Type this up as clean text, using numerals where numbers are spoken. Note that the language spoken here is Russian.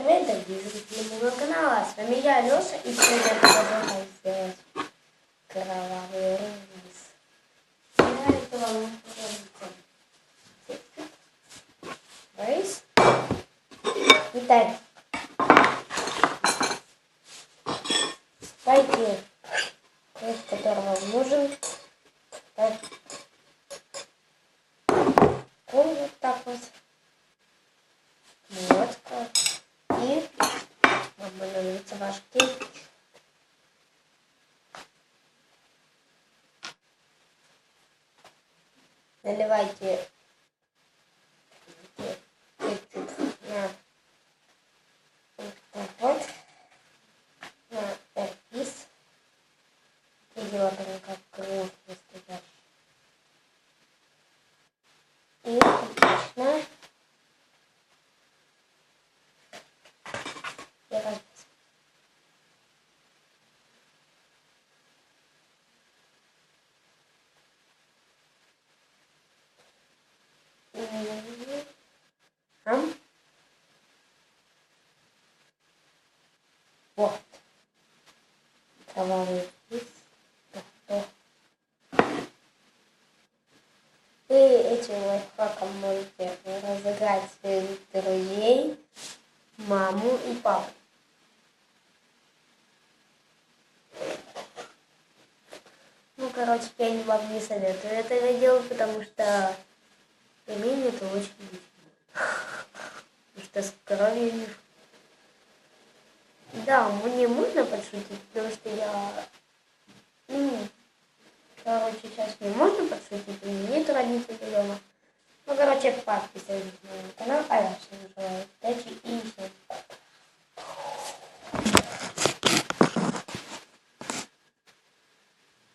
привет, дорогие зрители моего канала. С вами я, Леша, и сегодня я продолжаю сделать кровавый рис. Я это вам рис. Итак, давайте рис, который вам нужен. Вот так вот. Вот как. И вам понадобится ваш кетчуп. Наливайте кетчуп на вот на рис. Видела прям как кровь стоят. И отлично. Я разбил. Вот. Кровавый рис готов. Вы этим лайфхаком можете разыграть своих друзей, маму и папу. Ну, короче, я вам не советую это делать, потому что пельмени это очень вкусно. Потому что с кровью. Да, мне можно подшутить, потому что я... короче, сейчас мне можно подшутить, у меня нет родителей дома. Ну, короче, подписывайтесь на мой канал, а я всем желаю удачи и всем пока.